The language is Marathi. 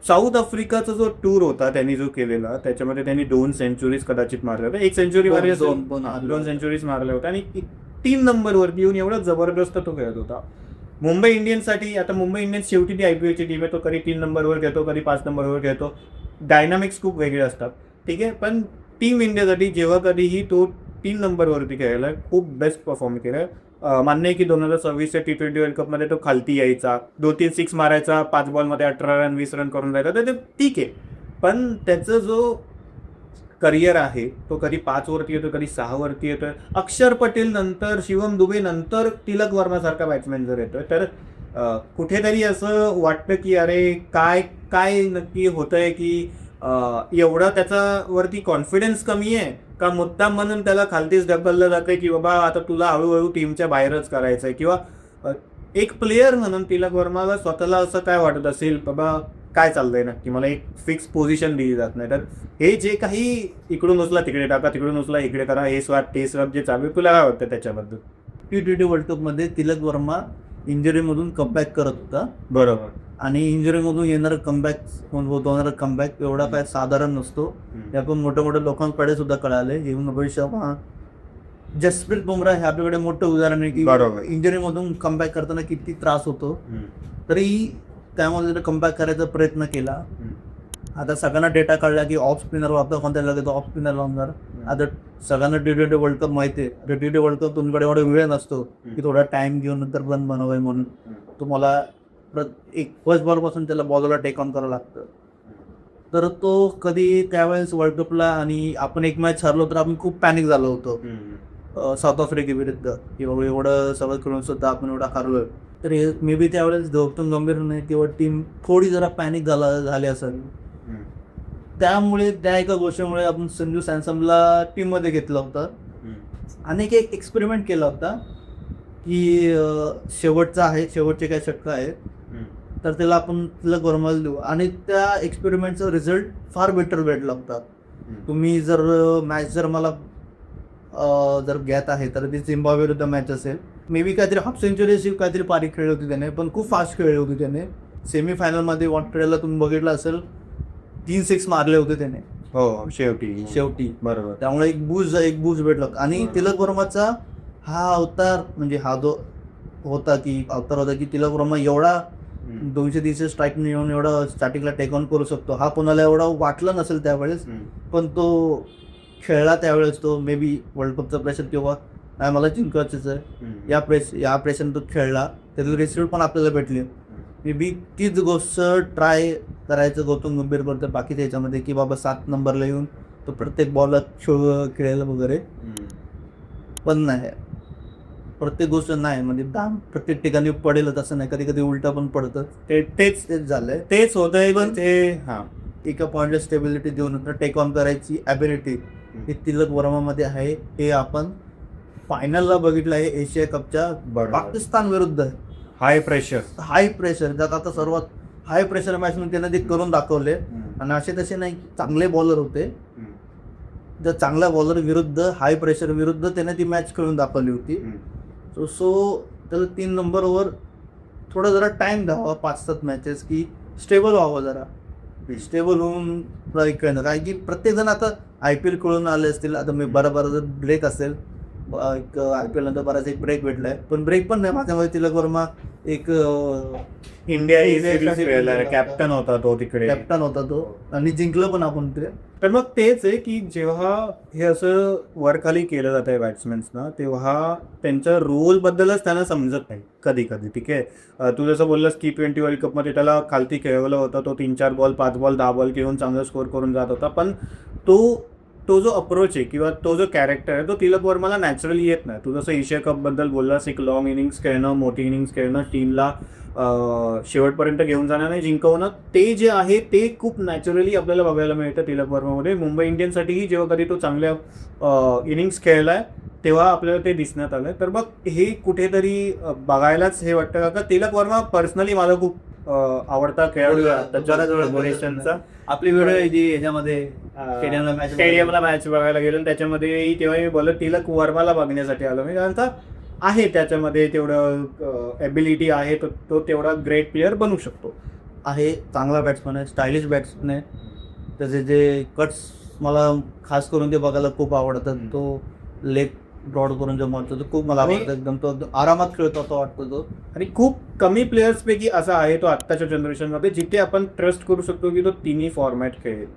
साऊथ आफ्रिकाचा जो टूर होता त्यांनी जो केलेला, त्याच्यामध्ये त्यांनी 2 सेंचुरीज कदाचित मारल्या होत्या. 1 सेंचुरी मारली असेल, 2 सेंचुरीज मारल्या होत्या आणि 3 नंबरवरती येऊन एवढा जबरदस्त तो खेळत होता. मुंबई इंडियन्ससाठी, आता मुंबई इंडियन्स शेवटी ती IPLची टीम आहे, तो कधी 3 नंबरवर खेळतो, कधी 5 नंबरवर खेळतो, डायनामिक्स खूप वेगळे असतात, ठीक आहे. पण टीम इंडियासाठी जेव्हा कधीही तो 3 नंबरवरती खेळायला खूप बेस्ट परफॉर्म केलं. मान्य आहे की 2026च्या T20 वर्ल्ड कपमध्ये तो खालती यायचा, 2-3 सिक्स मारायचा, 5 बॉलमध्ये 18 रन 20 रन करून जायचा, तर ते ठीक आहे. पण त्याचं जो करिअर आहे तो कधी 5 वरती येतो, कधी 6 वरती येतोय. अक्षर पटेल नंतर, शिवम दुबे नंतर तिलक वर्मासारखा बॅट्समॅन जर येतोय, तर कुठेतरी असं वाटतं की अरे काय काय नक्की होतंय, की एवढा त्याच्यावरती कॉन्फिडन्स कमी आहे का, मुद्दाम म्हणून त्याला खालतीच ढकललं जातंय की बाबा आता तुला हळूहळू टीमच्या बाहेरच करायचंय, किंवा एक प्लेयर म्हणून तिलक वर्माला स्वतःला असं काय वाटत असेल, बाबा काय चाललंय नक्की, मला एक फिक्स पोझिशन दिली जात नाही. तर हे जे काही इकडून उचला तिकडे टाका, तिकडून उचला इकडे करा, हे स्वॅप ते स्वॅप जे चालू आहे, तुला काय वाटतं त्याच्याबद्दल? T20 वर्ल्ड कपमध्ये तिलक वर्मा इंजुरीमधून कमबॅक करत होता, बरोबर. आणि इंजुरीमधून येणारा कमबॅक एवढा काय साधारण नसतो. हे आपण मोठ्या मोठ्या लोकांकडे सुद्धा कळाले. इव्हन रोहित शर्मा, जसप्रीत बुमराह हे आपल्याकडे मोठं उदाहरण आहे की बरोबर. इंजुरीमधून कमबॅक करताना किती त्रास होतो, तरी त्यामध्ये कमबॅक करायचा प्रयत्न केला. आता सगळ्यांना डेटा कळला की ऑफ स्पिनर वापरता, कोणत्या लागेल तो ऑफ स्पिनर लावणार. आता सगळ्यांना T20 वर्ल्ड कप माहिती आहे. T20 वर्ल्ड कप तुमच्याकडे एवढा वेळ नसतो की थोडा टाइम घेऊन नंतर रन बनवाय म्हणून. तुम्हाला एक फर्स्ट बॉलपासून त्याला बॉलरला टेक ऑन करावं लागतं. तर तो कधी त्यावेळेस वर्ल्ड कपला, आणि आपण एक मॅच हरलो तर आपण खूप पॅनिक झालो होतो साऊथ आफ्रिकेविरुद्ध, किंवा एवढं सगळं खेळून सुद्धा आपण एवढा हरलोय. तर हे मे बी त्यावेळेस गौतम गंभीरने किंवा टीम थोडी जरा पॅनिक झाली असेल. त्यामुळे त्या एका गोष्टीमुळे आपण संजू सॅमसनला टीममध्ये घेतलं होतं. अनेक एक एक्सपेरिमेंट केला होता की शेवटचे काही षटकं आहेत, तर त्याला आपण तिलक वर्माला देऊ, आणि त्या एक्सपेरिमेंटचा रिझल्ट फार बेटर भेटला होता. तुम्ही जर मॅच मला जर घेत आहे तर ती झिम्बाब्वे विरुद्ध मॅच असेल, मे बी काहीतरी हाफ सेंचुरी काहीतरी पारी खेळली होती त्याने, पण खूप फास्ट खेळली होती त्याने. सेमीफायनलमध्ये वॉन्टेडला तुम्ही बघितलं असेल, 3 सिक्स मारले होते त्याने. हो, शेवटी बरोबर. त्यामुळे एक बूज भेटलं. आणि तिलक वर्माचा हा अवतार, म्हणजे हा जो होता की तिलक वर्मा एवढा 200-300 स्ट्राईक येऊन एवढा स्टार्टिंगला टेक ऑन करू शकतो, हा कोणाला एवढा वाटलं नसेल त्यावेळेस. पण तो खेळला त्यावेळेस. तो मे बी वर्ल्ड कपचा प्रेशर किंवा नाही मला जिंकायचंच आहे या प्रेशरने तो खेळला, त्याचे रिझल्ट पण आपल्याला भेटले. मे बी तीच गोष्ट ट्राय करायचं गौतम गंभीर करतं बाकी त्याच्यामध्ये, की बाबा 7 नंबरला येऊन तो प्रत्येक बॉलला खेळायला वगैरे. पण नाही, प्रत्येक गोष्ट नाही म्हणजे प्रत्येक ठिकाणी पडेलच असं नाही, कधी कधी उलटा पण पडतं. तेच झालंय, तेच होतंय. पण ते एका पॉइंटला स्टेबिलिटी देऊन नंतर टेक ऑन करायची ॲबिलिटी ही तिलक वर्मामध्ये आहे. हे आपण फायनलला बघितलं आहे एशिया कपच्या पाकिस्तान विरुद्ध. हाय प्रेशर ज्यात आता सर्वात हाय प्रेशर मॅच म्हणून त्यांना ते करून दाखवले. आणि असे तसे नाही, चांगले बॉलर होते. त्या चांगल्या बॉलर विरुद्ध, हाय प्रेशर विरुद्ध त्याने ती मॅच खेळून दाखवली होती. सो त्याला 3 नंबरवर थोडा जरा टाइम द्यावा, 5-7 मॅचेस, की स्टेबल व्हावं, जरा स्टेबल होऊन खेळणं. कारण की प्रत्येकजण आता IPL खेळून आले असतील. आता मी बरोबर जर ब्रेक असेल, एक IPL नंतर बराच एक ब्रेक भेटलाय, पण ब्रेक पण नाही माझ्यामध्ये. तिलक वर्मा एक इंडिया कॅप्टन होता तो, आणि जिंकलं पण आपण ते. तर मग तेच आहे की जेव्हा हे असं वरखाली केलं जात आहे बॅट्समॅन्सना, तेव्हा त्यांच्या रोल बद्दलच त्यांना समजत नाही कधी कधी. ठीक आहे, तू जसं बोललास T20 वर्ल्ड कपमध्ये त्याला खालती खेळवलं होतं, तो 3-4 बॉल 5 बॉल 10 बॉल घेऊन चांगला स्कोर करून जात होता. पण तो जो अप्रोच आहे किंवा तो जो कॅरेक्टर आहे, तो तिलक वर्माला नॅचरली येत नाही. तू जसं एशिया कपबद्दल बोललास, एक लॉंग इनिंग्स खेळणं, मोठी इनिंग्स खेळणं, टीमला शेवटपर्यंत घेऊन जाणं नाही जिंकवणं, ते जे आहे ते खूप नॅचरली आपल्याला बघायला मिळतं तिलक वर्मामध्ये. मुंबई इंडियन्ससाठीही जेव्हा कधी तो चांगल्या इनिंग्स खेळलाय तेव्हा आपल्याला ते दिसण्यात आलं. तर मग हे कुठेतरी बघायलाच हे वाटतं का तिलक वर्मा पर्सनली माझा खूप आवडता खेळाडू आहे. आपली व्हिडिओ याच्यामध्ये स्टेडियमला मॅच बघायला गेलो, त्याच्यामध्ये तेव्हा मी बोललो तिलक वर्माला बघण्यासाठी आलो मी, कारण का आहे त्याच्यामध्ये तेवढं ॲबिलिटी आहे, तो तेवढा ग्रेट प्लेअर बनू शकतो. आहे, चांगला बॅट्समन आहे, स्टायलिश बॅट्समन आहे. त्याचे जे कट्स मला खास करून ते बघायला खूप आवडतात. तो लेग ब्रॉड करून जो मारतो तो खूप मला आवडतं. एकदम तो आरामात खेळतो असं वाटतो तो. आणि खूप कमी प्लेयर्स पैकी असा आहे तो आत्ताच्या जनरेशनमध्ये जिथे आपण ट्रस्ट करू शकतो की तो तिन्ही फॉर्मॅट खेळेल.